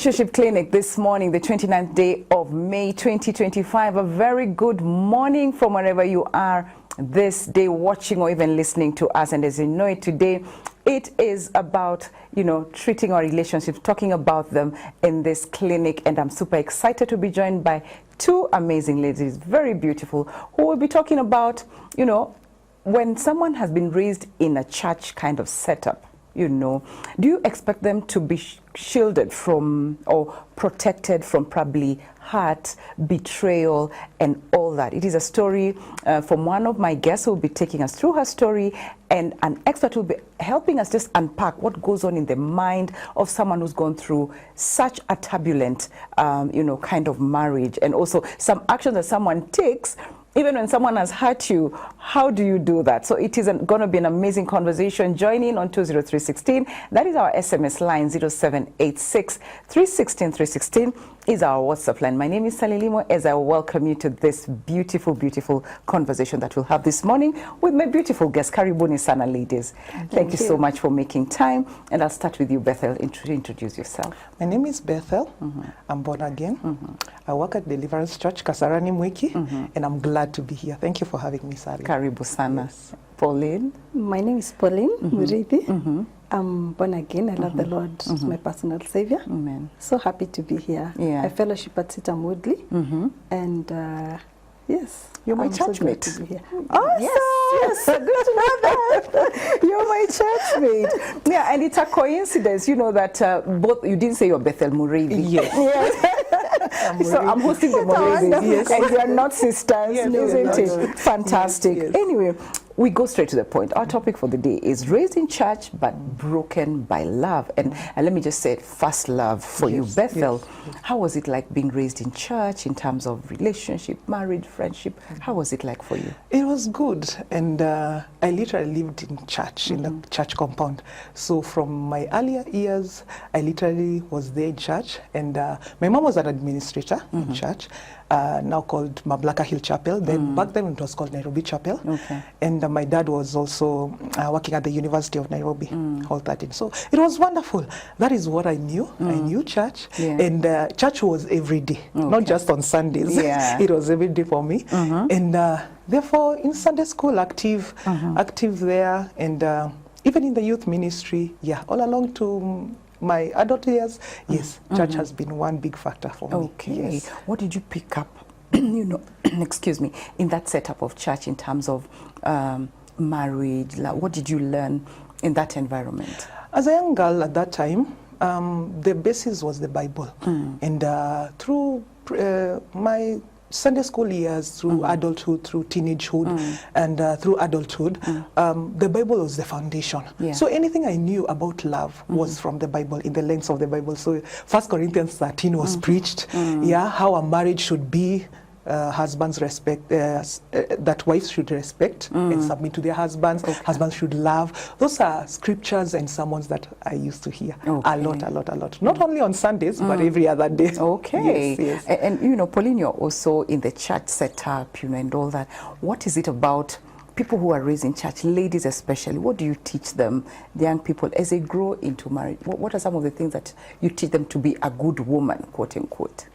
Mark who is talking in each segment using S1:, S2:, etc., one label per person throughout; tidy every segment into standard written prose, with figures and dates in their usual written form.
S1: Relationship Clinic this morning, the 29th day of May 2025. A very good morning from wherever you are this day, watching or even listening to us. And as you know it today, it is about, treating our relationships, talking about them in this clinic. And I'm super excited to be joined by two amazing ladies, very beautiful, who will be talking about, when someone has been raised in a church kind of setup, do you expect them to be shielded from or protected from probably hurt, betrayal, and all that? It is a story from one of my guests who will be taking us through her story, and an expert will be helping us just unpack what goes on in the mind of someone who's gone through such a turbulent, kind of marriage, and also some action that someone takes even when someone has hurt you. How do you do that? So it is going to be an amazing conversation. Join in on 20316. That is our SMS line. 0786 316 316 is our WhatsApp line. My name is Sally Limo, as I welcome you to this beautiful, beautiful conversation that we'll have this morning with my beautiful guest, Karibuni sana, ladies. Thank you so much for making time. And I'll start with you, Bethel. Introduce yourself.
S2: My name is Bethel. I'm born again. I work at Deliverance Church, Kasarani Mwiki, and I'm glad to be here. Thank you for having me, Sally.
S1: Karibu sana. Yes. Pauline?
S3: My name is Pauline Murithi. I'm born again. I love the Lord as my personal savior.
S1: Amen.
S3: So happy to be here.
S1: Yeah.
S3: I fellowship at Sitam Woodley. And yes.
S1: You're my churchmate.
S3: Oh,
S1: yes. Good to know that. You're my churchmate. Yeah, and it's a coincidence, that both, you didn't say you're Bethel Murithi.
S2: Yes.
S1: So I'm hosting the Murithi. Yes. And we are not sisters, isn't it? Fantastic.
S2: Yes.
S1: Anyway, we go straight to the point. Our topic for the day is raised in church but broken by love. And let me just say, first love for you, Bethel.
S2: Yes.
S1: How was it like being raised in church in terms of relationship, marriage, friendship? How was it like for you?
S2: It was good. And I literally lived in church, in the church compound. So from my earlier years, I literally was there in church. And my mom was an administrator in church, now called Mablaka Hill Chapel. Then back then it was called Nairobi Chapel.
S1: Okay.
S2: And my dad was also working at the University of Nairobi, Hall 13. So it was wonderful. That is what I knew. I knew church.
S1: Yeah.
S2: And church was every day, not just on Sundays.
S1: Yeah.
S2: It was every day for me. And therefore, in Sunday school, active there. And even in the youth ministry, all along to my adult years, yes, church has been one big factor for me.
S1: Okay.
S2: Yes.
S1: What did you pick up, excuse me, in that setup of church in terms of marriage? What did you learn in that environment?
S2: As a young girl at that time, the basis was the Bible. And through my Sunday school years, through adulthood, through teenagehood, and through adulthood, the Bible was the foundation.
S1: Yeah.
S2: So anything I knew about love was from the Bible, in the lens of the Bible. So 1 Corinthians 13 was preached, how a marriage should be. Husbands respect, that wives should respect and submit to their husbands. Okay. Husbands should love. Those are scriptures and sermons that I used to hear a lot. Not only on Sundays, but every other day.
S1: Okay.
S2: Yes.
S1: And Pauline, you're also in the church setup, and all that. What is it about people who are raised in church, ladies especially? What do you teach them, the young people, as they grow into marriage? What are some of the things that you teach them to be a good woman, quote unquote?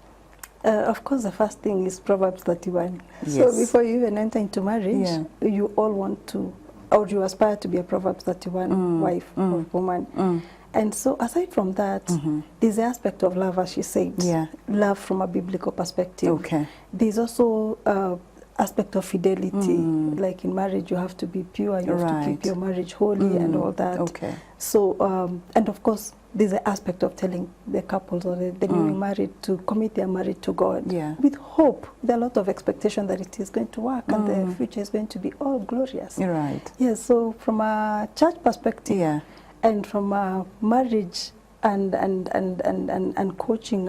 S3: Of course, the first thing is Proverbs 31.
S1: Yes.
S3: So before you even enter into marriage, you all want to, or you aspire to be a Proverbs 31 wife or woman. And so aside from that, there's the aspect of love, as she said. Love from a biblical perspective. Okay. There's also aspect of fidelity. Like in marriage, you have to be pure, you have to keep your marriage holy and all that. Okay. So, and of course, there's an aspect of telling the couples or the newly married to commit their marriage to God with hope, with a lot of expectation that it is going to work and the future is going to be all glorious.
S1: You're right.
S3: Yes, so from a church perspective and from a marriage and coaching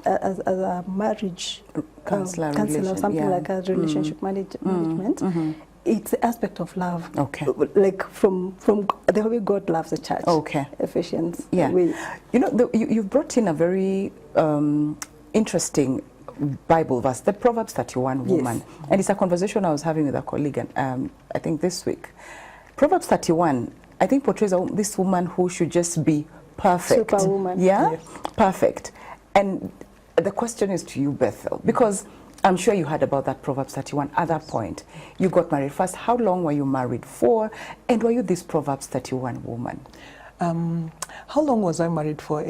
S3: as a marriage counselor, something like a relationship management. It's the aspect of love. Okay. Like from the way God loves the church. Okay. Ephesians.
S1: Yeah. You've brought in a very interesting Bible verse, the Proverbs 31 woman. Yes. And it's a conversation I was having with a colleague, I think this week. Proverbs 31, I think, portrays this woman who should just be perfect.
S3: Superwoman.
S1: Yeah? Yes. Perfect. And the question is to you, Bethel, because I'm sure you heard about that Proverbs 31 at that point. You got married first. How long were you married for? And were you this Proverbs 31 woman?
S2: How long was I married for?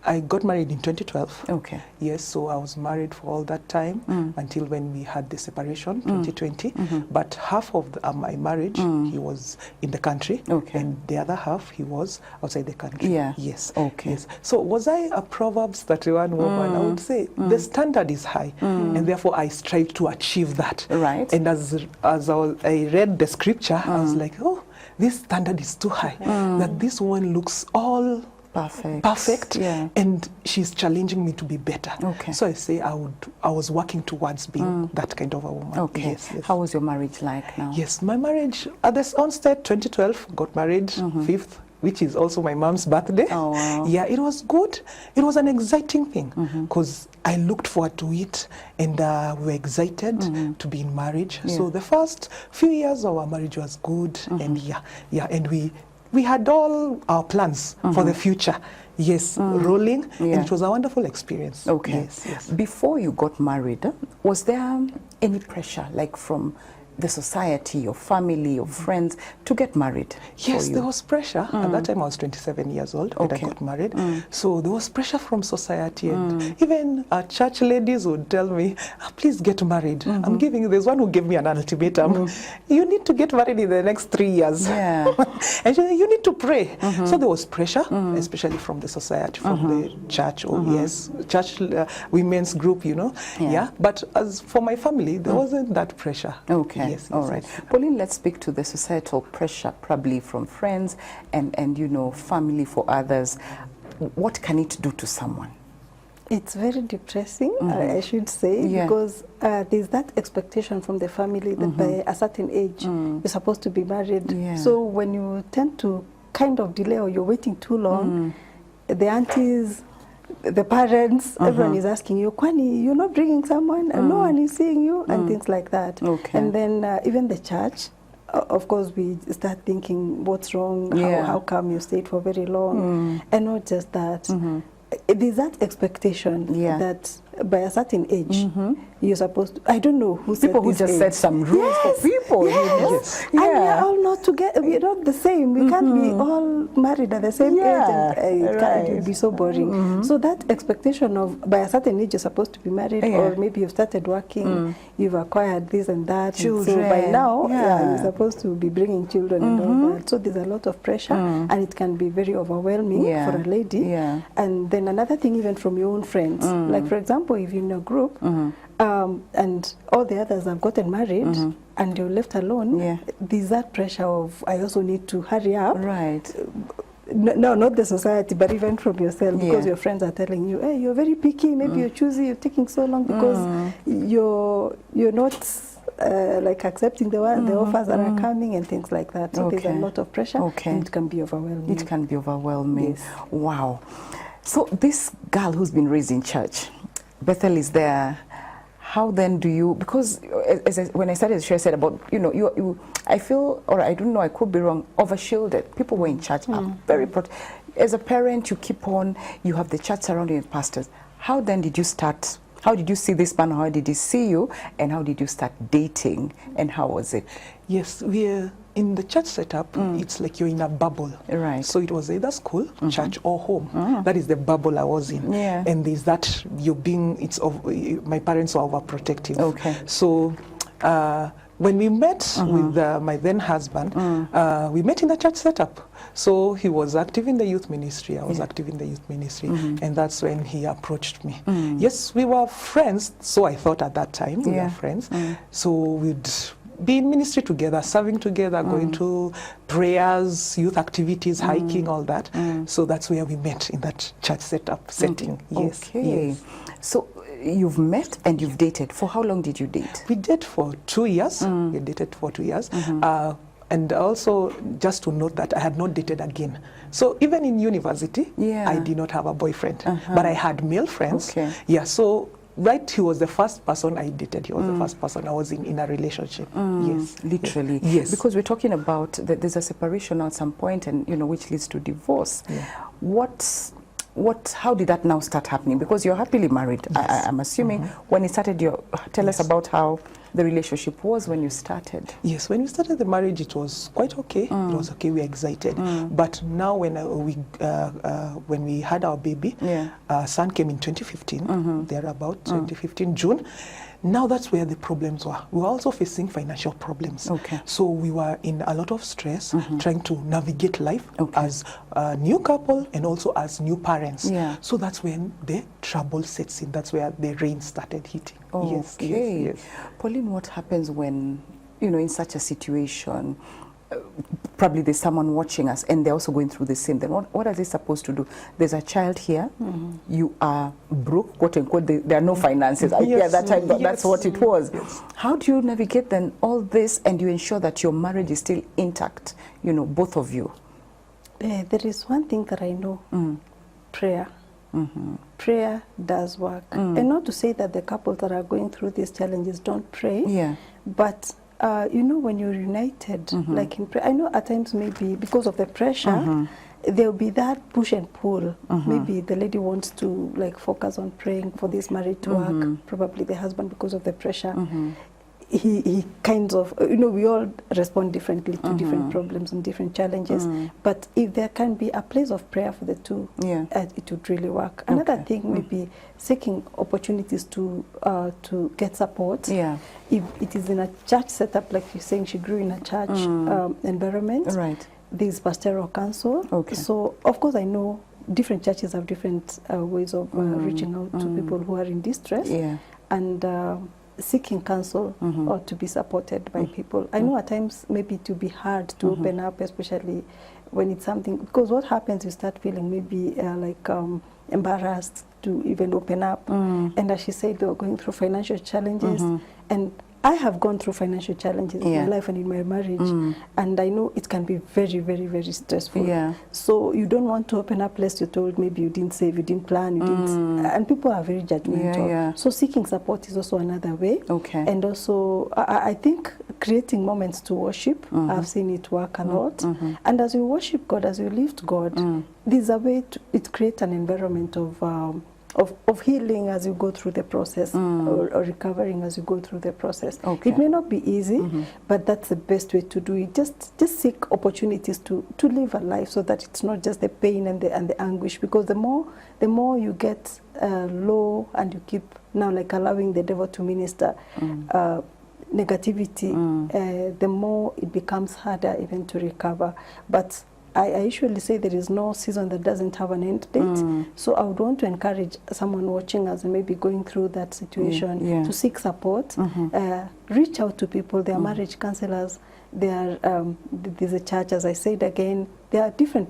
S2: I got married in 2012.
S1: Okay.
S2: Yes, so I was married for all that time until when we had the separation, 2020. But half of my marriage, he was in the country, and the other half, he was outside the country.
S1: Yeah.
S2: Yes.
S1: Okay.
S2: Yes. So was I a Proverbs 31 woman? I would say the standard is high, and therefore I strive to achieve that.
S1: Right.
S2: And as I read the scripture, I was like, oh, this standard is too high. That this woman looks all perfect,
S1: yeah.
S2: And she's challenging me to be better.
S1: Okay.
S2: So I say I was working towards being that kind of a woman.
S1: Okay.
S2: Yes, yes.
S1: How was your marriage like now?
S2: Yes, my marriage at the onset 2012, got married 5th, which is also my mom's birthday.
S1: Oh, wow.
S2: Yeah, it was good. It was an exciting thing because I looked forward to it, and we were excited to be in marriage.
S1: Yeah.
S2: So the first few years of our marriage was good, and and we had all our plans for the future. Yes, rolling,
S1: Yeah.
S2: and it was a wonderful experience.
S1: Okay.
S2: Yes, yes.
S1: Before you got married, was there any pressure, like from the society, your family, your friends, to get married?
S2: Yes, there was pressure. At that time, I was 27 years old when I got married. So there was pressure from society, and even church ladies would tell me, please get married. I'm giving you, there's one who gave me an ultimatum. You need to get married in the next 3 years.
S1: Yeah.
S2: And she said, you need to pray. So there was pressure, especially from the society, from the church, church women's group, you know.
S1: Yeah.
S2: But as for my family, there wasn't that pressure.
S1: Okay.
S2: Yes,
S1: All
S2: yes,
S1: right.
S2: yes.
S1: Pauline, let's speak to the societal pressure, probably from friends and you know, family for others. What can it do to someone?
S3: It's very depressing, I should say,
S1: Yeah.
S3: because there's that expectation from the family that by a certain age, you're supposed to be married.
S1: Yeah.
S3: So when you tend to kind of delay or you're waiting too long, the aunties, the parents, everyone is asking you, Kwani, you're not bringing someone, and no one is seeing you, and things like that.
S1: Okay.
S3: And then even the church, of course, we start thinking, what's wrong?
S1: Yeah.
S3: How come you stayed for very long? And not just that. There's that expectation that by a certain age, you're supposed to, I don't know who said
S1: People who
S3: this
S1: just
S3: age.
S1: set some rules for people.
S3: Yes.
S1: You know?
S3: Yes. And we're all not together. We're not the same. We can't be all married at the same age, and it would be so boring. So that expectation of by a certain age you're supposed to be married, or maybe you've started working, you've acquired this and that.
S1: Children.
S3: And so by now,
S1: Yeah.
S3: you're supposed to be bringing children and all that. So there's a lot of pressure, and it can be very overwhelming for a lady.
S1: Yeah.
S3: And then another thing, even from your own friends, like for example, if you're in a group and all the others have gotten married and you're left alone, there's that pressure of, I also need to hurry up.
S1: Right.
S3: No, not the society, but even from yourself, because your friends are telling you, hey, you're very picky, maybe you're choosy, you're taking so long because you're not like accepting the offers that are coming and things like that. So there's a lot of pressure, and it can be overwhelming.
S1: It can be overwhelming.
S3: Yes.
S1: Wow. So this girl who's been raised in church, Bethel is there. How then do you, because when I started the show, I said about, you know, I feel, or I don't know, I could be wrong, over-shielded. People who are in church are very, as a parent, you keep on, you have the church surrounding with pastors. How then did you start, how did you see this man, how did he see you, and how did you start dating, and how was it?
S2: Yes, we're in the church setup, it's like you're in a bubble.
S1: Right.
S2: So it was either school, church, or home. That is the bubble I was in.
S1: Yeah.
S2: And there's that you're being, my parents were overprotective.
S1: Okay.
S2: So when we met with my then husband, we met in the church setup. So he was active in the youth ministry, I was active in the youth ministry, and that's when he approached me. Yes, we were friends, so I thought at that time, we were friends. So we'd be in ministry together, serving together, going to prayers, youth activities, hiking, all that. So that's where we met, in that church setting. Yes.
S1: Okay.
S2: Yes.
S1: So you've met and you've dated. For how long did you date?
S2: We dated for 2 years. We dated for 2 years. And also, just to note that I had not dated again. So even in university, I did not have a boyfriend. But I had male friends.
S1: Okay.
S2: Yeah, so he was the first person I dated. He was the first person I was in a relationship. Yes.
S1: Literally.
S2: Yes.
S1: Because we're talking about that there's a separation at some point, and you know, which leads to divorce.
S2: Yeah.
S1: What how did that now start happening? Because you're happily married.
S2: Yes.
S1: I'm assuming when it started, tell us about how the relationship was when you started.
S2: Yes, when we started the marriage, it was quite okay. It was okay. We were excited. But now, when we had our baby, our son came in 2015. Thereabout 2015 June. Now that's where the problems were. We were also facing financial problems.
S1: Okay.
S2: So we were in a lot of stress, trying to navigate life as a new couple and also as new parents.
S1: Yeah.
S2: So that's when the trouble sets in. That's where the rain started hitting.
S1: Okay.
S2: Yes.
S1: Pauline, what happens when, in such a situation, probably there's someone watching us and they're also going through the same thing. What are they supposed to do? There's a child here. You are broke, quote unquote. There are no finances. Yeah, that time, that's what it was.
S2: Yes.
S1: How do you navigate then all this and you ensure that your marriage is still intact, both of you?
S3: There is one thing that I know. Prayer. Prayer does work. And not to say that the couples that are going through these challenges don't pray.
S1: Yeah.
S3: But when you're united, like in prayer, I know at times maybe because of the pressure, there'll be that push and pull. Maybe the lady wants to focus on praying for this marriage to work. Probably the husband, because of the pressure, he kind of, we all respond differently to different problems and different challenges. But if there can be a place of prayer for the two, it would really work. Another thing may be seeking opportunities to get support.
S1: Yeah.
S3: If it is in a church setup, like you're saying, she grew in a church environment.
S1: Right.
S3: There's pastoral counsel.
S1: Okay.
S3: So, of course, I know different churches have different ways of reaching out to people who are in distress.
S1: Yeah.
S3: And seeking counsel or to be supported by people. I know at times maybe to be hard to open up, especially when it's something, because what happens, you start feeling maybe embarrassed to even open up. And as she said, they were going through financial challenges. And I have gone through financial challenges in my life and in my marriage, and I know it can be very, very, very stressful.
S1: Yeah.
S3: So you don't want to open up lest you're told maybe you didn't save, you didn't plan, you didn't, and people are very judgmental.
S1: Yeah.
S3: So seeking support is also another way.
S1: Okay.
S3: And also, I think creating moments to worship, I've seen it work a lot. And as we worship God, as we lift God, there's a way it creates an environment of healing as you go through the process, or recovering as you go through the process.
S1: Okay.
S3: It may not be easy, but that's the best way to do it. Just seek opportunities to live a life so that it's not just the pain and the anguish. Because the more you get low and you keep now allowing the devil to minister negativity, the more it becomes harder even to recover. But I usually say there is no season that doesn't have an end date. So I would want to encourage someone watching us and maybe going through that situation to seek support, reach out to people. There are marriage counselors, there's a church, as I said again. There are different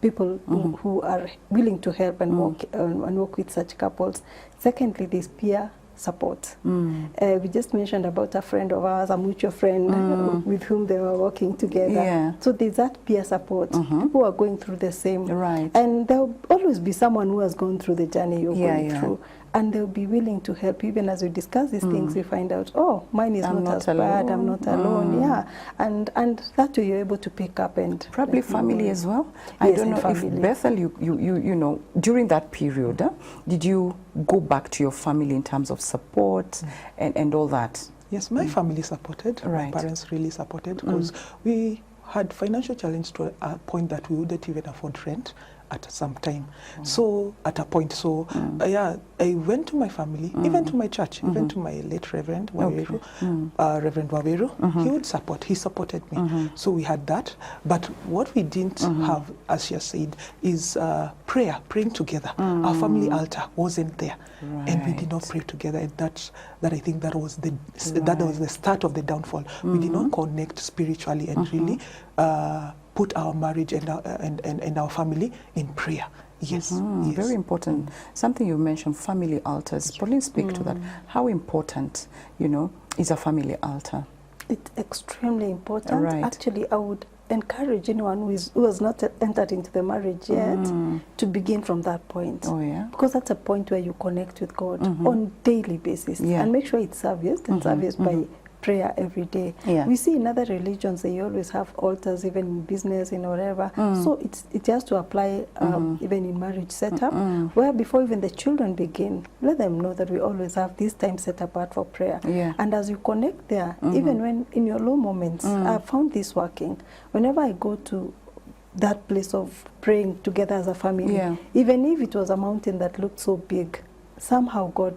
S3: people who are willing to help and work with such couples. Secondly, there's peer support. We just mentioned about a friend of ours, a mutual friend with whom they were working together.
S1: Yeah.
S3: So there's that peer support. People are going through the same.
S1: Right.
S3: And there will always be someone who has gone through the journey you're going through. And they'll be willing to help. Even as we discuss these things, we find out, oh, mine is not as bad, I'm not alone. Yeah. And that way you're able to pick up and...
S1: Probably family as well.
S3: Yes,
S1: I don't know
S3: family.
S1: if Bethel, you know, during that period, did you go back to your family in terms of support and all that?
S2: Yes, my family supported.
S1: Right.
S2: My parents really supported because we had financial challenge to a point that we wouldn't even afford rent at some time. So at a point, I went to my family, even to my church, even to my late Reverend Waweru, Reverend Waweru. He would support. He supported me. So we had that. But what we didn't have, as she has said, is praying together. Our family altar wasn't there, and we did not pray together. And that I think that was the start of the downfall. We did not connect spiritually and really put our marriage and our family in prayer. Yes, yes.
S1: Very important. Something you mentioned, family altars. Pauline, speak to that. How important, is a family altar?
S3: It's extremely important.
S1: Right.
S3: Actually, I would encourage anyone who has not entered into the marriage yet to begin from that point.
S1: Oh, yeah?
S3: Because that's a point where you connect with God on daily basis. And make sure it's serviced and serviced by prayer every day.
S1: Yeah.
S3: We see in other religions they always have altars, even in business, in whatever. So it has to apply even in marriage setup, where before even the children begin, let them know that we always have this time set apart for prayer.
S1: Yeah.
S3: And as you connect there, even when in your low moments, I've found this working. Whenever I go to that place of praying together as a family, even if it was a mountain that looked so big, somehow God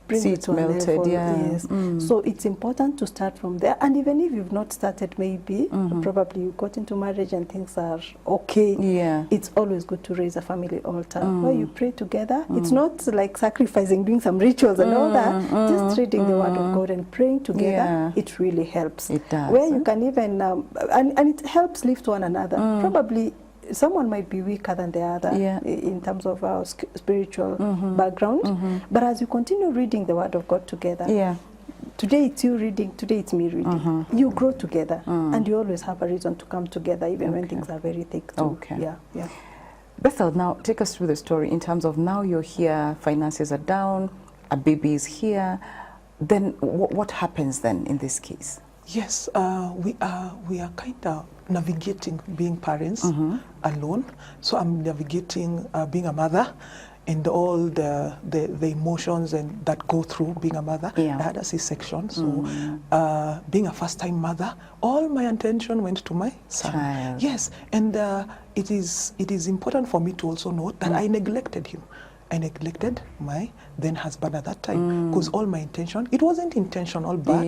S3: brings it to a level. Yes. So it's important to start from there. And even if you've not started, maybe probably you got into marriage and things are okay. Yeah. It's always good to raise a family altar where you pray together. It's not like sacrificing, doing some rituals and all that. Just reading the Word of God and praying together. It really helps. It does. Where you can even and it helps lift one another. Probably someone might be weaker than the other in terms of our spiritual background. But as you continue reading the Word of God together, today it's you reading, today it's me reading. You grow together, and you always have a reason to come together, even when things are very thick too. Yeah.
S1: Bethel, now take us through the story in terms of now you're here, finances are down, a baby is here. Then what happens then in this case?
S2: Yes, we are kind of navigating being parents alone. So I'm navigating being a mother and all the emotions and that go through being a mother. I had a C-section, so being a first-time mother, all my attention went to my son. Child. Yes, and it is important for me to also note that I neglected him. I neglected my then husband at that time because all my intention, it wasn't intentional, but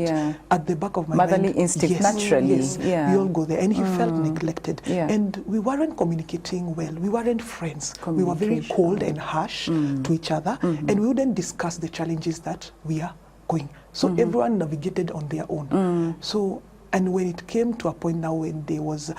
S2: at the back of my
S1: motherly
S2: mind,
S1: instinct, naturally.
S2: Yes, we all go there, and he felt neglected, and we weren't communicating well. We weren't friends. We were very cold and harsh to each other, and we wouldn't discuss the challenges that we are going. So everyone navigated on their own. So, and when it came to a point now when there was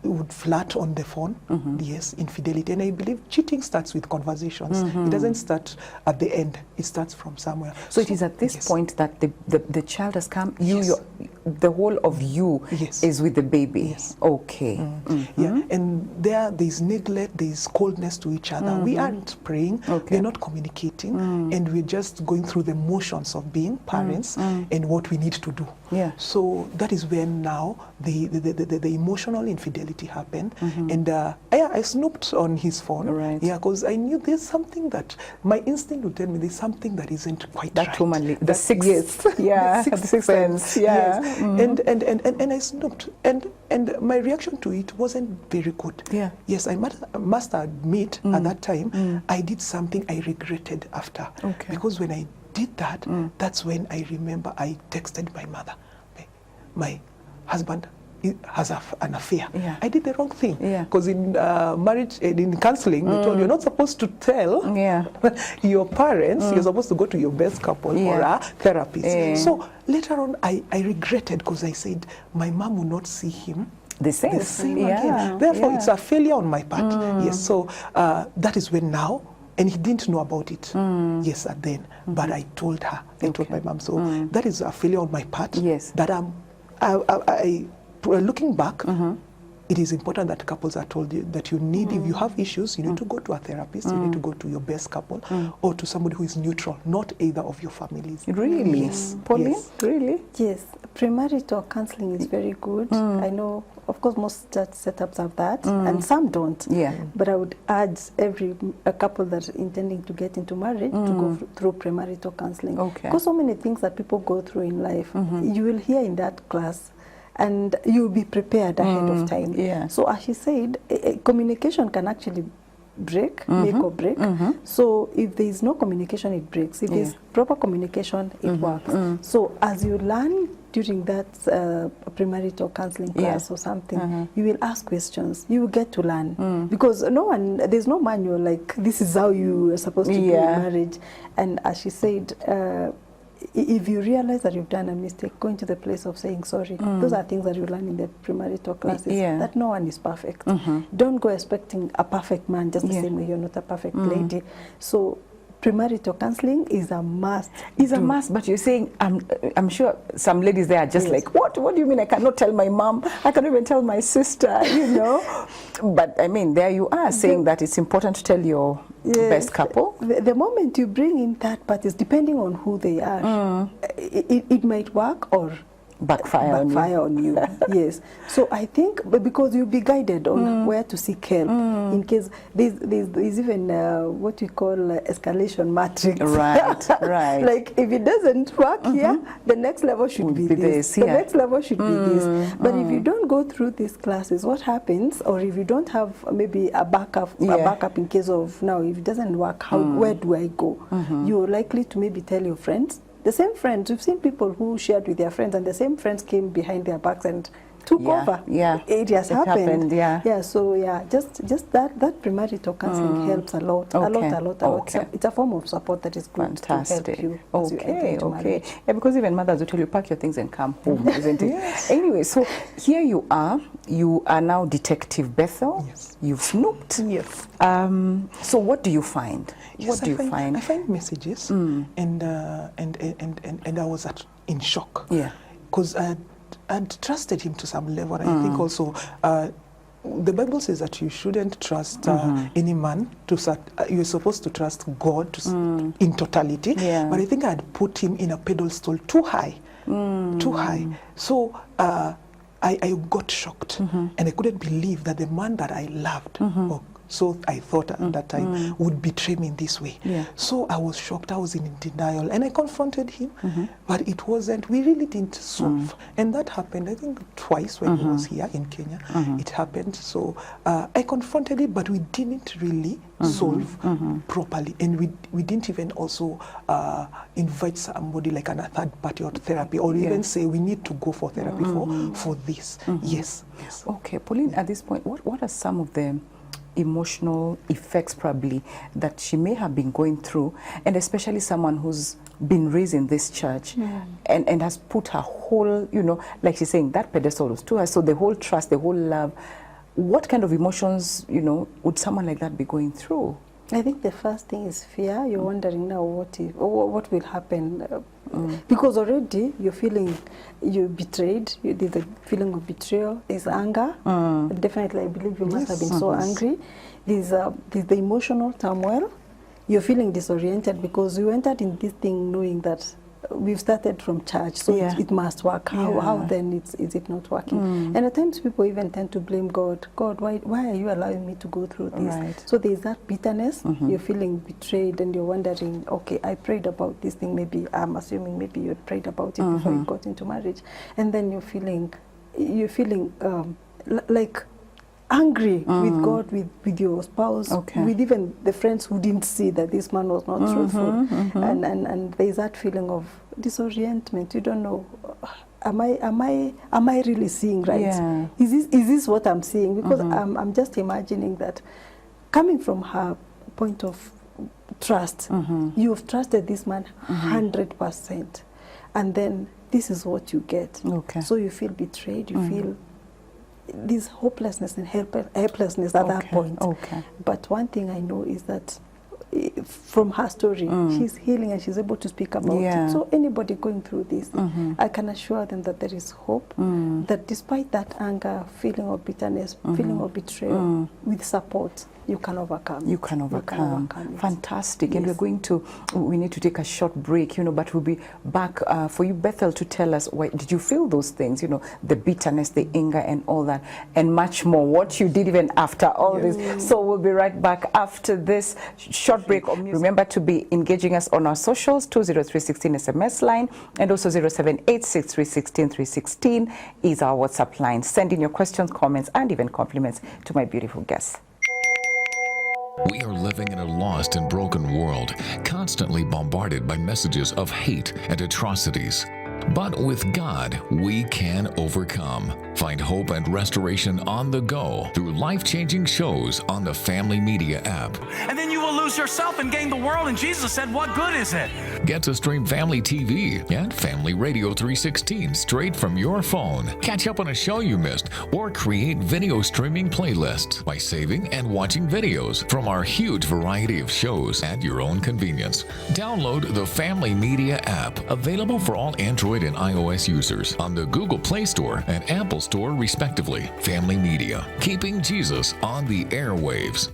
S2: would flirt on the phone, yes, infidelity. And I believe cheating starts with conversations. It doesn't start at the end. It starts from somewhere.
S1: So it is at this point that the child has come, the whole of you is with the baby.
S2: Yes.
S1: Okay.
S2: Yeah, and there's neglect, there's coldness to each other. We aren't praying, we're not communicating, and we're just going through the motions of being parents and what we need to do.
S1: Yeah.
S2: So that is when now the emotional infidelity happened, and I snooped on his phone, because I knew there's something that my instinct would tell me there's something that isn't quite right.
S1: That womanly, the sixth, the sixth sense,
S2: and I snooped, and my reaction to it wasn't very good. Yes, I must admit at that time I did something I regretted after, because when I did that, that's when I remember I texted my mother, my husband has an affair. I did the wrong thing, because in marriage, in counseling, they told you're not supposed to tell your parents. You're supposed to go to your best couple or a therapist. So later on, I regretted, because I said my mom will not see him the same again. Therefore, it's a failure on my part. Yes, so that is when now. And he didn't know about it, yes, at then. But I told her, I told my mom. So that is a failure on my part. Yes. That looking back, it is important that couples are told you that you need, if you have issues, you need to go to a therapist, you need to go to your best couple, or to somebody who is neutral, not either of your families.
S1: Really?
S2: Yes.
S1: Pauline?
S2: Yes.
S1: Really?
S3: Yes. Premarital counseling is very good. I know, of course, most church setups have that, and some don't. But I would urge a couple that are intending to get into marriage to go through premarital counseling. Because so many things that people go through in life, you will hear in that class, and you'll be prepared ahead of time. So as she said, communication can actually break, make or break. So if there is no communication, it breaks. If there's proper communication, it works. So as you learn during that premarital counseling class or something, you will ask questions. You will get to learn, because there's no manual like this is how you are supposed to do in marriage. And as she said, if you realize that you've done a mistake, going to the place of saying sorry. Those are things that you learn in the premarital classes, that no one is perfect. Don't go expecting a perfect man just the same way you're not a perfect lady. So premarital counseling is a must.
S1: It's a must, but you're saying, I'm sure some ladies there are just like, what do you mean I cannot tell my mom? I cannot even tell my sister, you know? But I mean, there you are saying that it's important to tell your Best couple?
S3: The moment you bring in third parties, depending on who they are, it might work or
S1: Backfire
S3: on you. Yes. So I think because you'll be guided on where to seek help in case there's even what we call escalation matrix.
S1: Right.
S3: Like if it doesn't work here, the next level should be this. The next level should be this. But if you don't go through these classes, what happens? Or if you don't have maybe a backup in case of now, if it doesn't work, where do I go? You're likely to maybe tell your friends. The same friends, we've seen people who shared with their friends, and the same friends came behind their backs and took over.
S1: Yeah,
S3: it has happened.
S1: Yeah.
S3: So just that premarital counseling helps a lot. A lot.
S1: Okay.
S3: It's a form of support that is good to help you. As you enter into marriage.
S1: Yeah, because even mothers will tell you, pack your things and come home, isn't it?
S2: Yes.
S1: Anyway, so here you are now Detective Bethel.
S2: Yes.
S1: You've snooped.
S2: Yes.
S1: So what do you find?
S2: Yes,
S1: what do you find?
S2: I find messages, and I was in shock.
S1: Yeah.
S2: Because I'd trusted him to some level. I think also the Bible says that you shouldn't trust any man. You're supposed to trust God in totality.
S1: Yeah.
S2: But I think I had put him in a pedestal too high. Too high. So I got shocked, and I couldn't believe that the man that I loved, so I thought at that time, would betray me in this way.
S1: Yeah.
S2: So I was shocked, I was in denial, and I confronted him, but it wasn't, we really didn't solve. And that happened, I think, twice when he was here in Kenya. It happened, so I confronted it, but we didn't really solve properly. And we didn't even also invite somebody like a third party or therapy, or even say we need to go for therapy for this. Yes.
S1: Okay, Pauline, at this point, what are some of the emotional effects probably that she may have been going through, and especially someone who's been raised in this church and has put her whole, like she's saying, that pedestal was to her, so the whole trust, the whole love. What kind of emotions, would someone like that be going through?
S3: I think the first thing is fear. You're wondering now what will happen, because already you're feeling you're betrayed. There's a feeling of betrayal. There's anger. Definitely, I believe you must have been so angry. There's the emotional turmoil. You're feeling disoriented because you entered in this thing knowing that we've started from church, so it must work. How then is it not working? And at times people even tend to blame God. God, why are you allowing me to go through this?
S1: Right.
S3: So there's that bitterness. You're feeling betrayed, and you're wondering, okay, I prayed about this thing. Maybe I'm assuming maybe you had prayed about it before you got into marriage, and then you're feeling like angry with God, with your spouse, with even the friends who didn't see that this man was not truthful, and there's that feeling of disorientment. You don't know, am I really seeing right?
S1: Yeah.
S3: Is this what I'm seeing? Because I'm just imagining that coming from her point of trust, you've trusted this man 100%, and then this is what you get.
S1: Okay.
S3: So you feel betrayed. You feel this hopelessness and helplessness at that point.
S1: Okay.
S3: But one thing I know is that from her story, she's healing and she's able to speak about it. So anybody going through this, I can assure them that there is hope, that despite that anger, feeling of bitterness, feeling of betrayal, with support, you can overcome.
S1: You can overcome.
S3: Yes.
S1: Fantastic. And we need to take a short break, but we'll be back for you, Bethel, to tell us, why did you feel those things, the bitterness, the anger and all that, and much more, what you did even after all this. So we'll be right back after this short break. Remember to be engaging us on our socials, 20316 SMS line, and also 0786316316 is our WhatsApp line. Send in your questions, comments, and even compliments to my beautiful guests.
S4: We are living in a lost and broken world, constantly bombarded by messages of hate and atrocities. But with God, we can overcome. Find hope and restoration on the go through life-changing shows on the Family Media app.
S5: And then you will lose yourself and gain the world. And Jesus said, what good is it?
S4: Get to stream Family TV and Family Radio 316 straight from your phone. Catch up on a show you missed or create video streaming playlists by saving and watching videos from our huge variety of shows at your own convenience. Download the Family Media app, available for all Android and iOS users on the Google Play Store and Apple Store respectively. Family Media, keeping Jesus on the airwaves.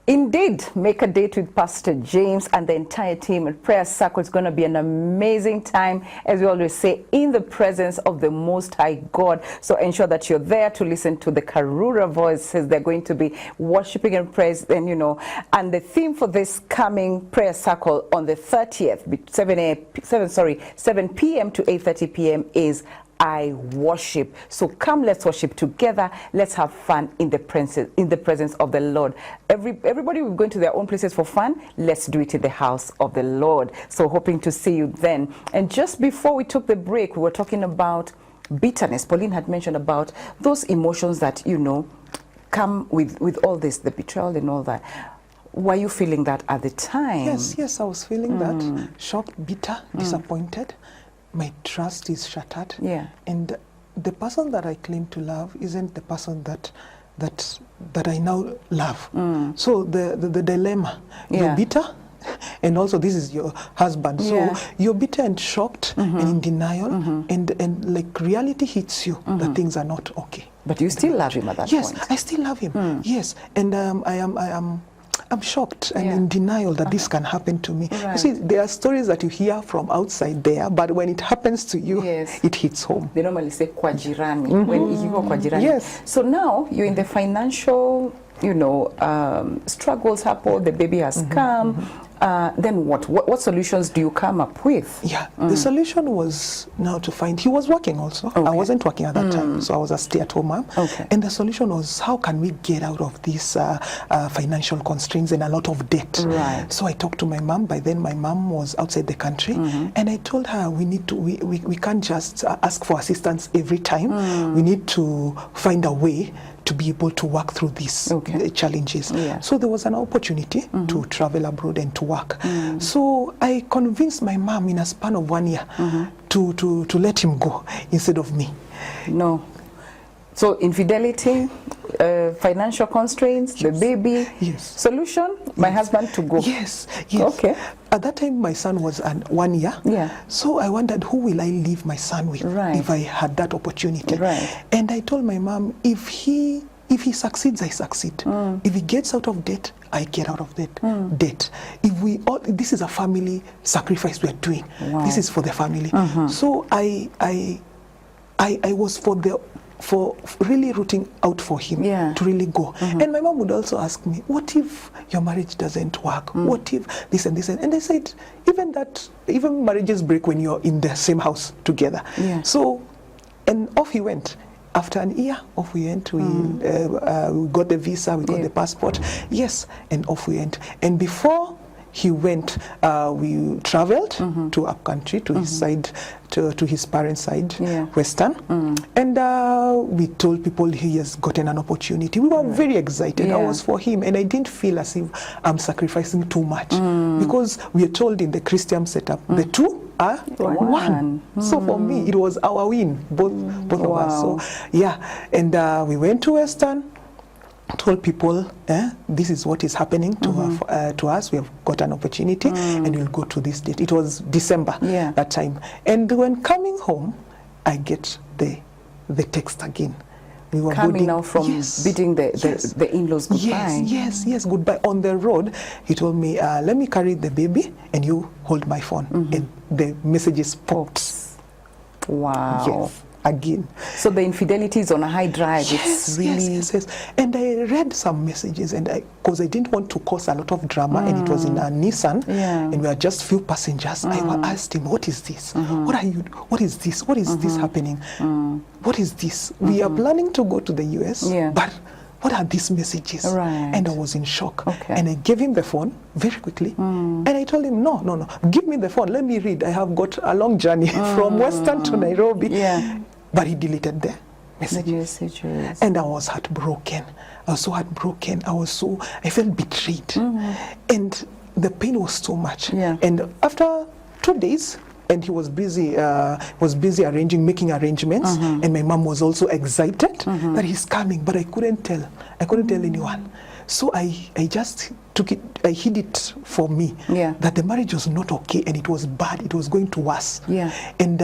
S1: Indeed, make a date with Pastor James and the entire team at Prayer Circle. It's going to be an amazing time, as we always say, in the presence of the Most High God. So ensure that you're there to listen to the Karura voices. They're going to be worshiping and praise, and and the theme for this coming Prayer Circle on the 30th, 7 p.m. to 8:30 p.m. is I worship. So come, let's worship together. Let's have fun in the presence of the Lord. Everybody will go into their own places for fun. Let's do it in the house of the Lord. So hoping to see you then. And just before we took the break, we were talking about bitterness. Pauline had mentioned about those emotions that come with all this, the betrayal and all that. Were you feeling that at the time?
S2: Yes, I was feeling that. Shocked, bitter, disappointed. My trust is shattered.
S1: Yeah.
S2: And the person that I claim to love isn't the person that I now love. So the dilemma, you're bitter, and also this is your husband. So you're bitter and shocked and in denial, and like reality hits you that things are not okay.
S1: But you still love him at that point.
S2: Yes, I still love him. Yes, and I'm shocked and in denial that this can happen to me.
S1: Right.
S2: You see, there are stories that you hear from outside there, but when it happens to you, it hits home.
S1: They normally say kwa jirani, when you go kwa jirani.
S2: Yes.
S1: So now you're in the financial, struggles happen, the baby has come. Then what solutions do you come up with?
S2: Yeah, the solution was now to find, he was working also. I wasn't working at that time, so I was a stay-at-home mom. And the solution was, how can we get out of these financial constraints and a lot of debt?
S1: Right.
S2: So I talked to my mom. By then my mom was outside the country, and I told her we can't just ask for assistance every time. We need to find a way to be able to work through these challenges. So there was an opportunity to travel abroad and to work. So I convinced my mom in a span of 1 year to let him go instead of me.
S1: No. So infidelity, financial constraints, the baby. Solution, my husband to go.
S2: Yes.
S1: Okay.
S2: At that time, my son was 1 year. So I wondered, who will I leave my son with if I had that opportunity? And I told my mom, if he succeeds, I succeed. If he gets out of debt, I get out of debt. If this is a family sacrifice we are doing. This is for the family. So I was for really rooting out for him to really go. And my mom would also ask me, what if your marriage doesn't work? What if this and this? And I said, even marriages break when you're in the same house together. So, and off he went. After an year, off we went. We got the visa, we got the passport. Yes, and off we went. And before he went, we traveled to up country, to his side, to his parents' side, Western. And we told people he has gotten an opportunity. We were very excited. I was for him, and I didn't feel as if I'm sacrificing too much, because we are told in the Christian setup, the two are one. So for me, it was our win, both of us. So and we went to Western, told people, this is what is happening to us. We have got an opportunity, and we'll go to this date. It was December that time. And when coming home, I get the text again. We were
S1: coming now from bidding the in-laws goodbye.
S2: Yes, goodbye. On the road, he told me, let me carry the baby and you hold my phone. And the messages popped.
S1: Wow.
S2: Yes, again.
S1: So the infidelity is on a high drive. It's really...
S2: Yes. And I read some messages, and because I didn't want to cause a lot of drama, and it was in a Nissan, and we were just few passengers. I asked him, what is this? What is this? What is this happening? What is this? We are planning to go to the US, but what are these messages? And I was in shock. And I gave him the phone very quickly. And I told him, no, give me the phone. Let me read. I have got a long journey from Western to Nairobi. But he deleted the messages. And I was heartbroken. I was so heartbroken. I felt betrayed. And the pain was so much. And after 2 days, and he was busy making arrangements, and my mom was also excited that he's coming, but I couldn't tell anyone. So I just took it, I hid it for me, that the marriage was not okay, and it was bad, it was going to worse. And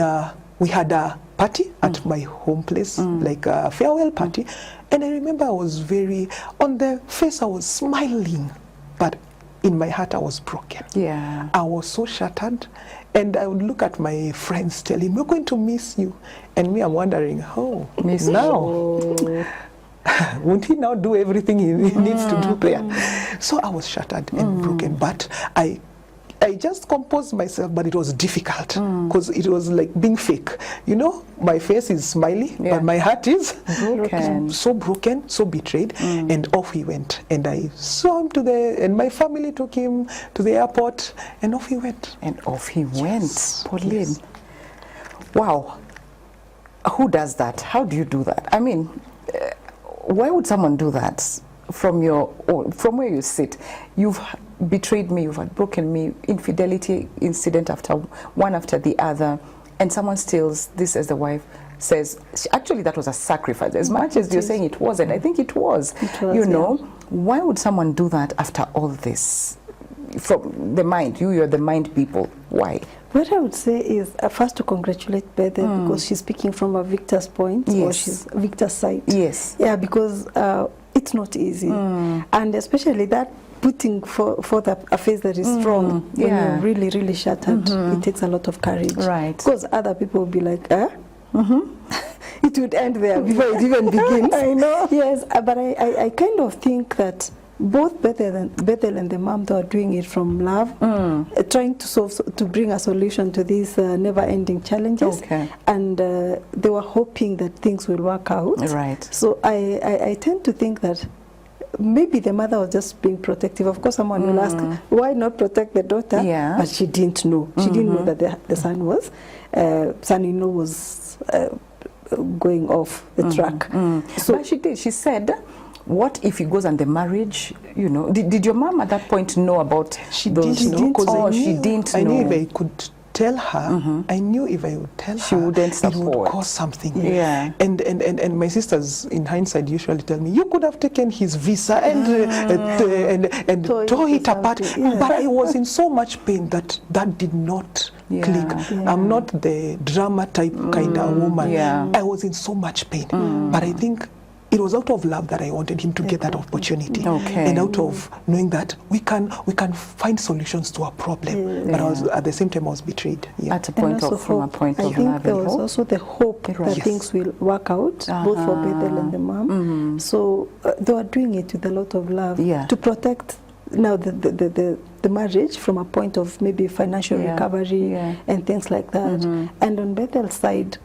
S2: we had a party at my home place, like a farewell party, and I remember I was on the face I was smiling. in my heart I was broken.
S1: Yeah.
S2: I was so shattered, and I would look at my friends telling, we're going to miss you. And me, I'm wondering, oh,
S1: Miss
S2: now, won't he now do everything he needs to do there? So I was shattered and broken, but I just composed myself, but it was difficult because it was like being fake. You know, my face is smiley,
S1: Yeah.
S2: but my heart is
S1: Broken.
S2: so broken, so betrayed, and off he went. And I saw him and my family took him to the airport, and off he went.
S1: And off he went. Pauline.
S2: Yes.
S1: Wow. Who does that? How do you do that? I mean, why would someone do that from where you sit? You've betrayed me, you've broken me, infidelity incident one after the other, and someone steals this as the wife says, actually that was a sacrifice. As much as you're saying it wasn't, I think it was. You know, why would someone do that after all this? From the mind, you're the mind people. Why?
S3: What I would say is first to congratulate Bethel because she's speaking from a victor's point, or
S1: Yes.
S3: she's a victor's side.
S1: Yes.
S3: Yeah, because it's not easy, and especially that putting forth a face that is strong when
S1: Yeah.
S3: you're really, really shattered. It takes a lot of courage.
S1: Right.
S3: Because other people will be like, it would end there before it even begins.
S1: I know.
S3: Yes, but I kind of think that both Bethel and the mom, they are doing it from love, trying to bring a solution to these never-ending challenges.
S1: Okay.
S3: And they were hoping that things will work out.
S1: Right.
S3: So I tend to think that maybe the mother was just being protective. Of course, someone will ask, why not protect the daughter?
S1: Yeah.
S3: But she didn't know. She didn't know that the son-in-law was going off the track.
S1: So but she did. She said, what if he goes on the marriage? You know, did your mom at that point know about
S2: She
S1: those?
S2: didn't know, because
S1: she didn't know.
S2: I knew if I could tell her, I knew if I would tell
S1: She
S2: her,
S1: wouldn't
S2: it
S1: support.
S2: would cause something.
S1: Yeah.
S2: And my sisters, in hindsight, usually tell me, you could have taken his visa and tore it apart.
S3: Yeah.
S2: But I was in so much pain that did not
S1: Yeah.
S2: click.
S3: Yeah.
S2: I'm not the drama type kind of woman.
S1: Yeah.
S2: I was in so much pain. But I think it was out of love that I wanted him to get that opportunity,
S1: Okay.
S2: and out of knowing that we can find solutions to our problem. But I was, at the same time, I was betrayed. Yeah.
S1: At a point
S3: And also
S1: from a
S3: hope.
S1: point
S3: I
S1: of
S3: think
S1: love
S3: there
S1: and
S3: was
S1: hope.
S3: also the hope
S1: Right.
S3: that
S2: Yes.
S3: things will work out, both for Bethel and the mom. So they were doing it with a lot of love
S1: Yeah.
S3: to protect now the marriage from a point of maybe financial
S1: Yeah.
S3: recovery
S1: Yeah.
S3: and things like that. And on Bethel's side,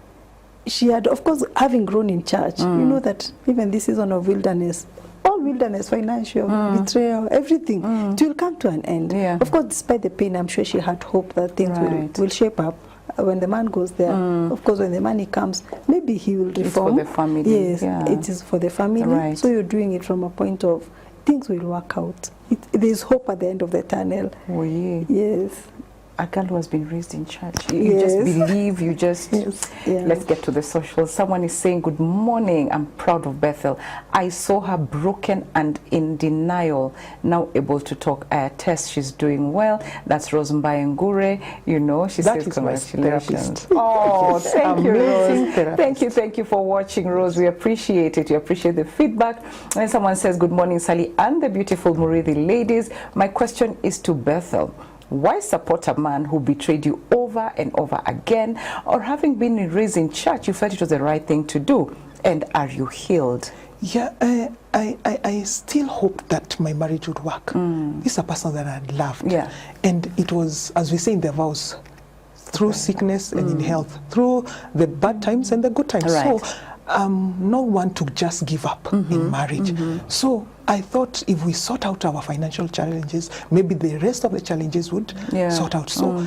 S3: she had, of course, having grown in church, you know that even this season of wilderness, all wilderness, financial, betrayal, everything, it will come to an end.
S1: Yeah.
S3: Of course, despite the pain, I'm sure she had hope that things
S1: Right.
S3: will shape up. When the man goes there, of course, when the money comes, maybe he will
S1: It's
S3: reform.
S1: for the family.
S3: Yes,
S1: Yeah.
S3: it is for the family.
S1: Right.
S3: So you're doing it from a point of things will work out. There's hope at the end of the tunnel.
S1: Oh, yeah.
S3: Yes.
S1: A girl who has been raised in church. You just
S3: Yes.
S1: believe, you just...
S3: Yes, yeah.
S1: Let's get to the socials. Someone is saying, good morning, I'm proud of Bethel. I saw her broken and in denial, now able to talk. I attest she's doing well. That's Rose Mbayengure. You know, she
S2: That
S1: says
S2: is my
S1: congratulations.
S2: therapist.
S1: Oh,
S2: Yes,
S1: thank you,
S2: amazing
S1: Rose.
S2: therapist.
S1: Thank you for watching, Rose. We appreciate it. We appreciate the feedback. And then someone says, good morning, Sally and the beautiful Murithi ladies. My question is to Bethel. Why support a man who betrayed you over and over again? Or having been raised in church, you felt it was the right thing to do? And are you healed?
S2: Yeah, I still hope that my marriage would work. This is a person that I loved.
S1: Yeah.
S2: And it was, as we say in the vows, through sickness and in health, through the bad times and the good times.
S1: Right.
S2: So no one to just give up in marriage. So I thought if we sort out our financial challenges, maybe the rest of the challenges would
S1: Yeah.
S2: sort out. So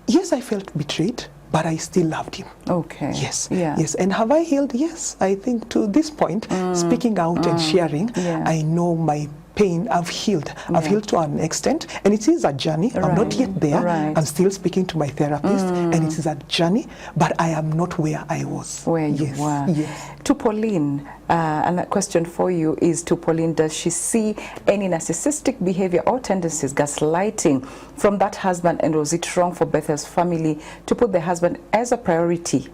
S2: yes, I felt betrayed, but I still loved him.
S1: Okay.
S2: Yes,
S1: Yeah.
S2: yes. And have I healed? Yes. I think to this point, speaking out and sharing,
S1: Yeah.
S2: I know my pain, I've healed. I've healed to an extent, and it is a journey. I'm not
S1: Right.
S2: yet there.
S1: Right.
S2: I'm still speaking to my therapist, and it is a journey, but I am not where I was.
S1: Where you
S2: Yes,
S1: were.
S2: Yes.
S1: To Pauline, and that question for you is to Pauline, does she see any narcissistic behavior or tendencies, gaslighting from that husband, and was it wrong for Bethel's family to put the husband as a priority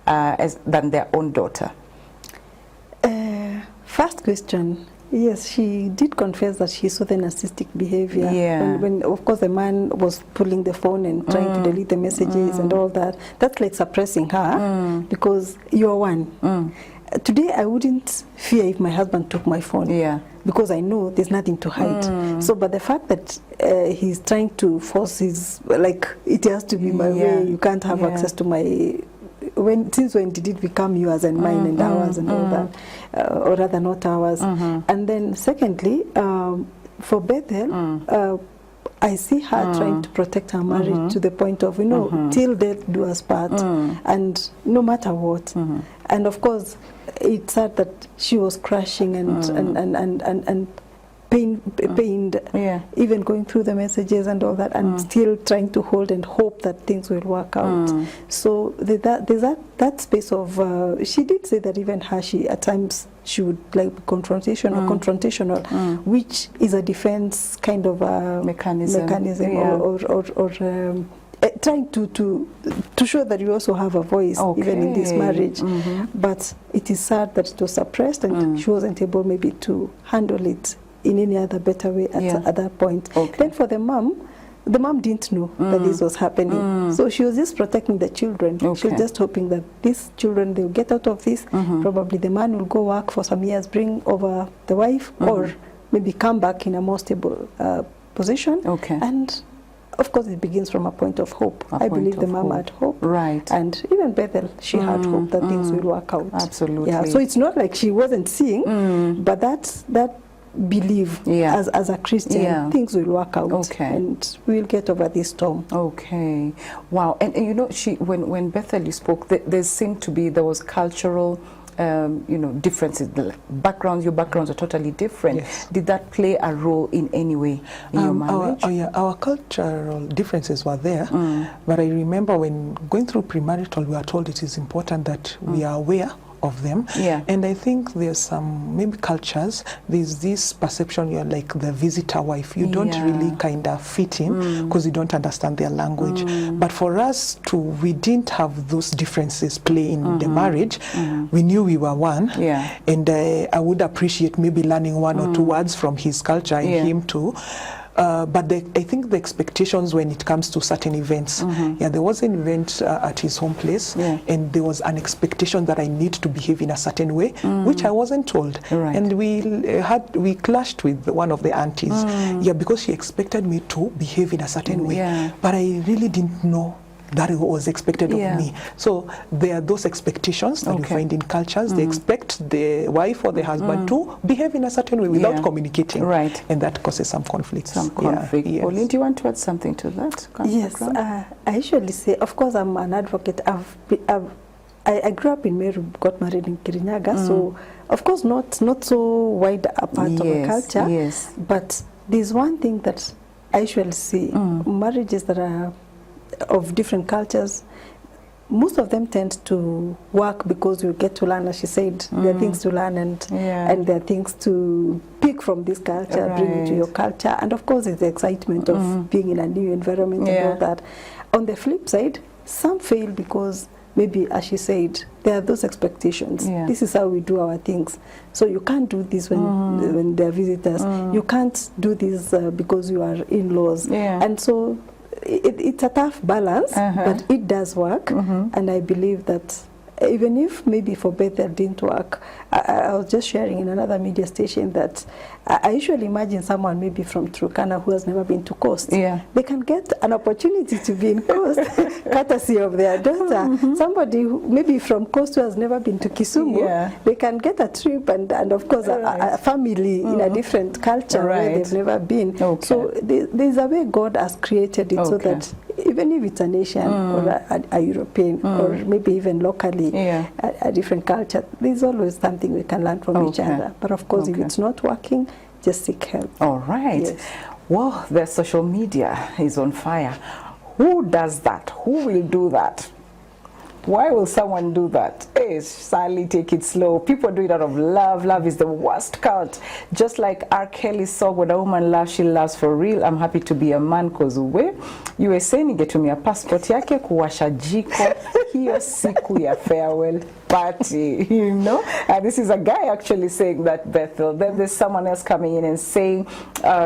S1: than their own daughter?
S3: First question, Yes, she did confess that she saw the narcissistic behavior.
S1: Yeah.
S3: When of course the man was pulling the phone and trying to delete the messages and all that. That's like suppressing her because you're one. Today I wouldn't fear if my husband took my phone.
S1: Yeah.
S3: Because I know there's nothing to hide. So, but the fact that he's trying to force his, like, it has to be my way, you can't have access to my, since when did it become yours and mine and ours and all that, or rather not ours. And then secondly, for Bethel, I see her trying to protect her marriage to the point of, you know, till death do us part, and no matter what. And of course, it's sad that she was crashing and pained, even going through the messages and all that, and still trying to hold and hope that things will work out. So there's that space of, she did say that even her, at times she would like be confrontational, which is a defense kind of mechanism or trying to show that you also have a voice even in this marriage. But it is sad that it was suppressed and she wasn't able maybe to handle it in any other better way at that point. Then for the mom didn't know that this was happening. So she was just protecting the children. She was just hoping that these children, they'll get out of this. Probably the man will go work for some years, bring over the wife, or maybe come back in a more stable position. And of course, it begins from a point of hope. I believe the mom had hope. Right. And even Bethel, she had hope that things will work out.
S1: Absolutely.
S3: Yeah. So it's not like she wasn't seeing, but that believe as a Christian, things will work out. And we'll get over this storm.
S1: Wow. And you know, when Bethel you spoke, there was cultural differences. The backgrounds, your backgrounds are totally different. Did that play a role in any way in your marriage?
S2: Our cultural differences were there, but I remember when going through premarital, we were told it is important that we are aware of them. And I think there's some, maybe cultures, there's this perception you're like the visitor wife. You don't really kind of fit in because you don't understand their language. But for us we didn't have those differences play in the marriage. We knew we were one. And I would appreciate maybe learning one or two words from his culture and him too. But I think the expectations when it comes to certain events, there was an event at his home place, and there was an expectation that I need to behave in a certain way, which I wasn't told. And we clashed with one of the aunties, because she expected me to behave in a certain way, but I really didn't know that was expected of me. So there are those expectations that you find in cultures. They expect the wife or the husband to behave in a certain way without communicating. And that causes some conflict.
S1: Pauline, do you want to add something to that?
S3: Yes, I usually say, of course, I'm an advocate. I grew up in Meru, got married in Kirinyaga, so of course not so wide a part of a culture. But there's one thing that I usually see, marriages that are of different cultures, most of them tend to work because you get to learn, as she said, there are things to learn and there are things to pick from this culture, bring it to your culture, and of course it's the excitement of being in a new environment and all that. On the flip side, some fail because maybe, as she said, there are those expectations. This is how we do our things. So you can't do this when there are visitors. You can't do this because you are in-laws. And so it's a tough balance, but it does work. And I believe that even if maybe for Bethel didn't work, I was just sharing in another media station that I usually imagine someone maybe from Turkana who has never been to Coast. They can get an opportunity to be in Coast courtesy of their daughter. Somebody who, maybe from Coast who has never been to Kisumu, they can get a trip and of course a family in a different culture where they've never been. So there's a way God has created it so that even if it's a nation or a European or maybe even locally a different culture, there's always something we can learn from each other. But of course, if it's not working, just seek help.
S1: All right. Well, the social media is on fire. Who does that? Who will do that? Why will someone do that? Hey, Sally, take it slow. People do it out of love. Love is the worst cult. Just like R. Kelly song, when a woman loves, she loves for real. I'm happy to be a man cause we. USA nigetumia passport yake kuwasha jiko. hiyo siku ya farewell party, you know. This is a guy actually saying that, Bethel. Then there's someone else coming in and saying,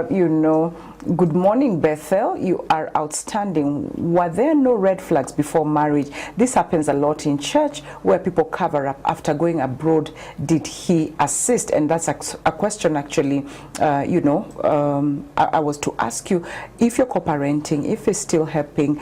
S1: you know, good morning, Bethel. You are outstanding. Were there no red flags before marriage? This happens a lot in church where people cover up after going abroad. Did he assist? And that's a question actually, you know, I was to ask you if you're co-parenting, if it's still helping.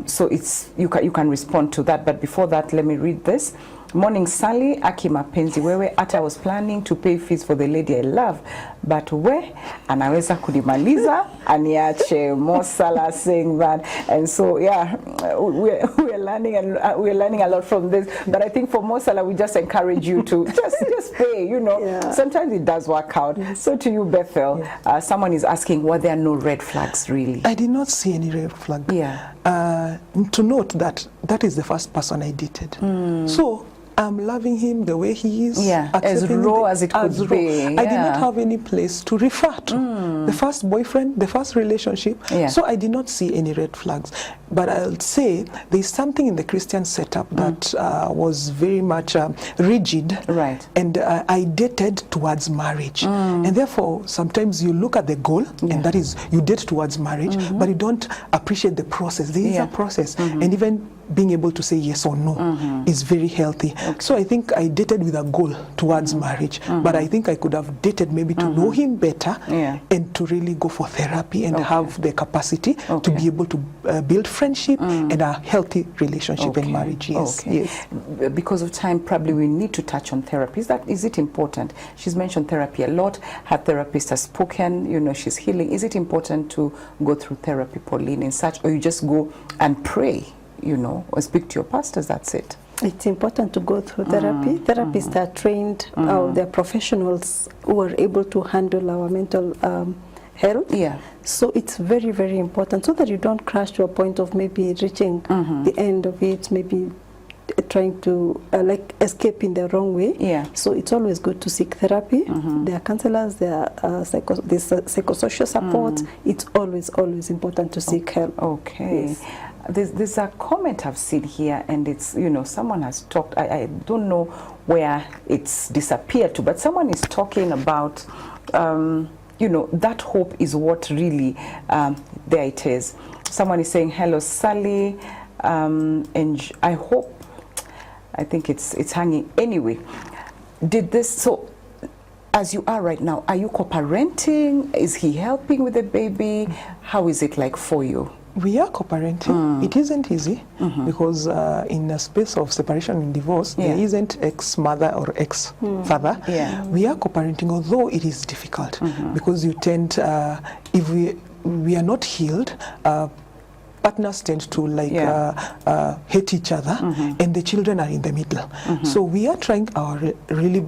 S1: So it's you can respond to that. But before that, let me read this. Morning Sally, Aki mapenzi wewe, hata I was planning to pay fees for the lady I love, but we anaweza kunimaliza aniache. Mo Salah saying that. And so yeah, we're learning, and we're learning a lot from this. But I think for Mo Salah, we just encourage you to just pay, you know.
S3: Yeah.
S1: Sometimes it does work out. Yes. So to you, Bethel, someone is asking, were there no red flags really?
S2: I did not see any red flag.
S1: Yeah.
S2: To note that is the first person I dated. So I'm loving him the way he is.
S1: Yeah, as raw as it could be.
S2: I did not have any place to refer to. The first boyfriend, the first relationship.
S1: Yeah.
S2: So I did not see any red flags. But I'll say there's something in the Christian setup that was very much rigid.
S1: Right.
S2: And I dated towards marriage. And therefore, sometimes you look at the goal, and that is you date towards marriage, but you don't appreciate the process. There is a process. And even being able to say yes or no is very healthy. Okay. So I think I dated with a goal towards marriage, but I think I could have dated maybe to know him better and to really go for therapy and have the capacity to be able to build friendship and a healthy relationship and marriage. Yes. Yes.
S1: Because of time, probably we need to touch on therapy. Is it important? She's mentioned therapy a lot. Her therapist has spoken, you know, she's healing. Is it important to go through therapy, Pauline, in such, or you just go and pray, you know, or speak to your pastors, that's it?
S3: It's important to go through therapy. Therapists are trained, they're professionals who are able to handle our mental health. Yeah. So it's very, very important so that you don't crash to a point of maybe reaching the end of it, maybe trying to like escape in the wrong way. Yeah. So it's always good to seek therapy. There are counselors, there are psychosocial support. It's always important to seek help.
S1: Okay.
S3: Yes.
S1: There's a comment I've seen here, and it's, you know, someone has talked, I don't know where it's disappeared to, but someone is talking about, you know, that hope is what really, there it is. Someone is saying, hello, Sally, and I hope, I think it's hanging. Anyway, so as you are right now, are you co-parenting? Is he helping with the baby? How is it like for you?
S2: We are co-parenting. It isn't easy because in a space of separation and divorce, there isn't ex-mother or ex-father. We are co-parenting, although it is difficult because you tend, if we are not healed, partners tend to like hate each other, and the children are in the middle. So we are trying our really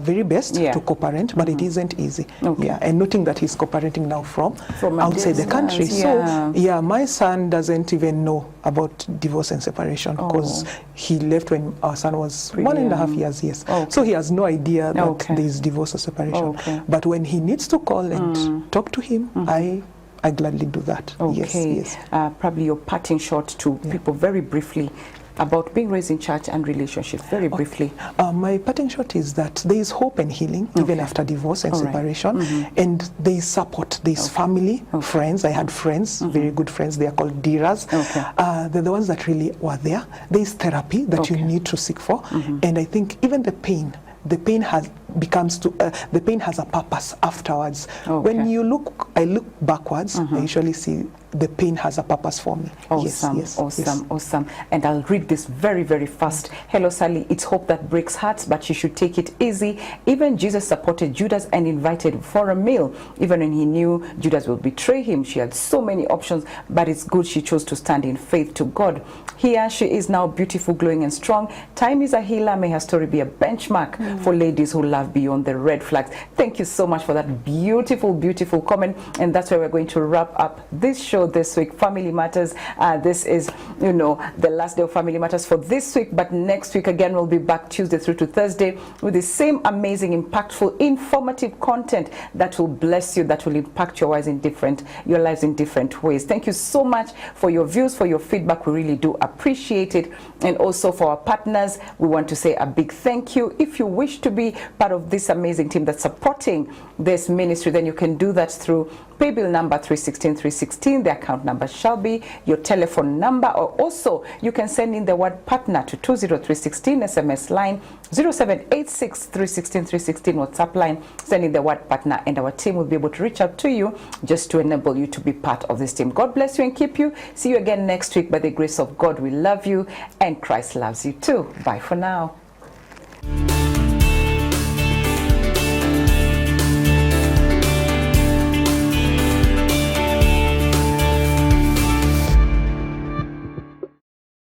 S2: very best to co-parent, but it isn't easy. And noting that he's co-parenting now from outside the country. So my son doesn't even know about divorce and separation because he left when our son was 1.5 years. Yes. So he has no idea that there is divorce or separation. But when he needs to call and talk to him, I gladly do that.
S1: Okay.
S2: Yes, yes.
S1: Probably your parting shot to people very briefly about being raised in church and relationships, very briefly.
S2: My parting shot is that there is hope and healing even after divorce and separation, and there is support. There is family, friends. I had friends, very good friends. They are called Diras. They're the ones that really were there. There is therapy that you need to seek for, and I think even the pain has the pain has a purpose afterwards. When I look backwards, I usually see the pain has a purpose for me.
S1: Awesome, awesome. And I'll read this very, very fast. Hello, Sally. It's hope that breaks hearts, but you should take it easy. Even Jesus supported Judas and invited him for a meal, even when he knew Judas would betray him. She had so many options, but it's good she chose to stand in faith to God. Here she is now, beautiful, glowing, and strong. Time is a healer. May her story be a benchmark for ladies who love love beyond the red flags. Thank you so much for that beautiful, beautiful comment. And that's where we're going to wrap up this show this week, Family Matters. This is, you know, the last day of Family Matters for this week, but next week again we'll be back Tuesday through to Thursday with the same amazing, impactful, informative content that will bless you, that will impact your lives in different ways. Thank you so much for your views, for your feedback. We really do appreciate it. And also for our partners, we want to say a big thank you. If you wish to be part of this amazing team that's supporting this ministry, then you can do that through paybill number 316. The account number shall be your telephone number, or also you can send in the word partner to 20316, SMS line 0786 316 316, WhatsApp line. Send in the word partner and our team will be able to reach out to you just to enable you to be part of this team. God bless you and keep you. See you again next week by the grace of God. We love you and Christ loves you too. Bye for now.